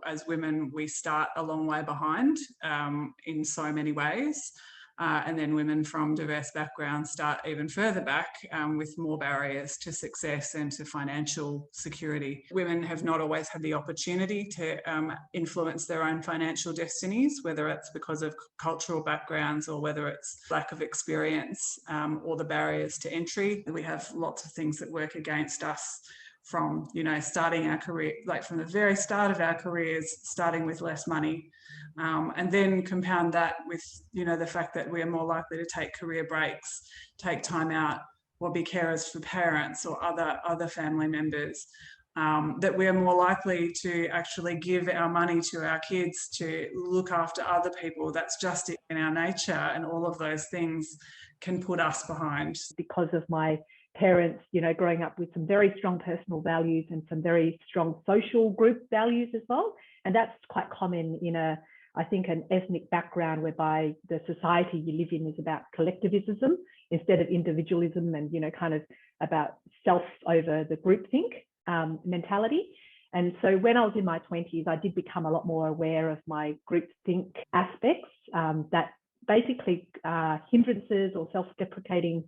as women, we start a long way behind in so many ways. And then women from diverse backgrounds start even further back with more barriers to success and to financial security. Women have not always had the opportunity to influence their own financial destinies, whether it's because of cultural backgrounds or whether it's lack of experience or the barriers to entry. We have lots of things that work against us, from, you know, starting our career, like from the very start of our careers, starting with less money, and then compound that with, you know, the fact that we are more likely to take career breaks, take time out, or be carers for parents or other family members, that we're more likely to actually give our money to our kids to look after other people. That's just in our nature, and all of those things can put us behind. Because of my parents, you know, growing up with some very strong personal values and some very strong social group values as well. And that's quite common in I think an ethnic background whereby the society you live in is about collectivism instead of individualism, and, you know, kind of about self over the groupthink mentality. And so when I was in my 20s, I did become a lot more aware of my groupthink aspects, that basically hindrances or self-deprecating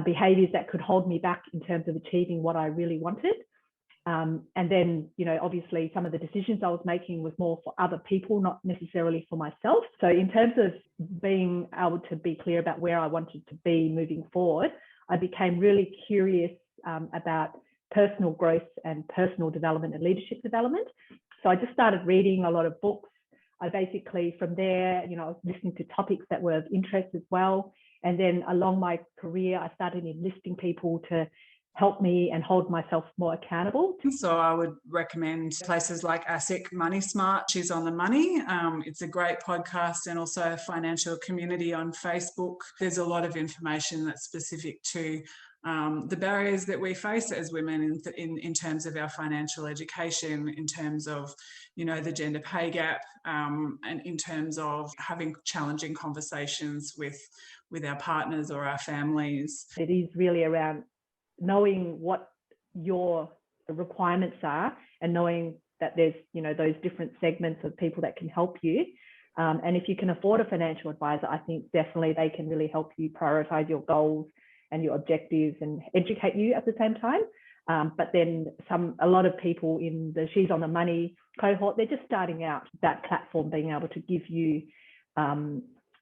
behaviors that could hold me back in terms of achieving what I really wanted. And then, you know, obviously some of the decisions I was making was more for other people, not necessarily for myself. So in terms of being able to be clear about where I wanted to be moving forward, I became really curious about personal growth and personal development and leadership development. So I just started reading a lot of books. I basically, from there, you know, I was listening to topics that were of interest as well. And then along my career, I started enlisting people to help me and hold myself more accountable. So I would recommend places like ASIC Money Smart. She's on the money. It's a great podcast, and also a financial community on Facebook. There's a lot of information that's specific to the barriers that we face as women in terms of our financial education, in terms of, you know, the gender pay gap, and in terms of having challenging conversations with our partners or our families. It is really around knowing what your requirements are and knowing that there's, you know, those different segments of people that can help you. And if you can afford a financial advisor, I think definitely they can really help you prioritize your goals and your objectives and educate you at the same time. But then a lot of people in the She's on the Money cohort, they're just starting out. That platform being able to give you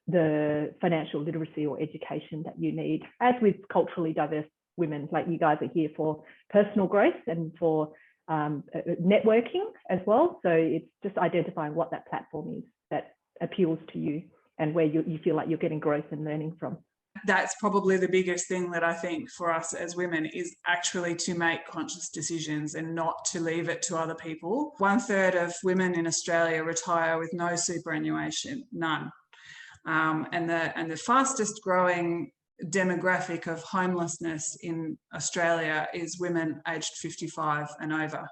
the financial literacy or education that you need. As with culturally diverse women, like you guys are here for personal growth and for networking as well. So it's just identifying what that platform is that appeals to you and where you feel like you're getting growth and learning from. That's probably the biggest thing that I think for us as women is actually to make conscious decisions and not to leave it to other people. 1/3 of women in Australia retire with no superannuation, none. And the fastest growing demographic of homelessness in Australia is women aged 55 and over.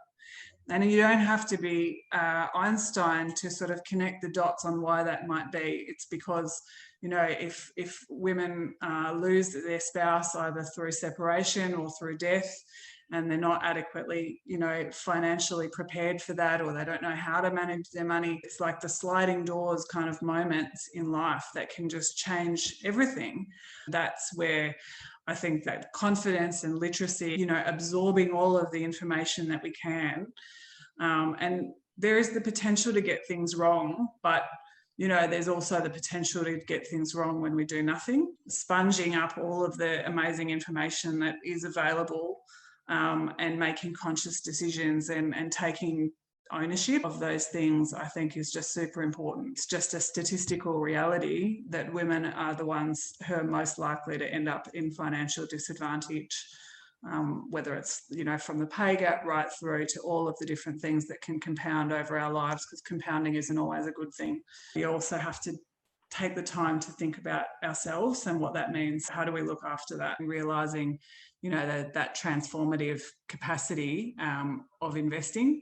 And you don't have to be Einstein to sort of connect the dots on why that might be. It's because, you know, if women lose their spouse either through separation or through death, and they're not adequately, you know, financially prepared for that, or they don't know how to manage their money, it's like the sliding doors kind of moments in life that can just change everything. That's where I think that confidence and literacy, you know, absorbing all of the information that we can. And there is the potential to get things wrong, but, you know, there's also the potential to get things wrong when we do nothing. Sponging up all of the amazing information that is available, and making conscious decisions and taking ownership of those things, I think, is just super important. It's just a statistical reality that women are the ones who are most likely to end up in financial disadvantage, whether it's, you know, from the pay gap right through to all of the different things that can compound over our lives, because compounding isn't always a good thing. We also have to take the time to think about ourselves and what that means. How do we look after that? And realizing, you know, that transformative capacity of investing.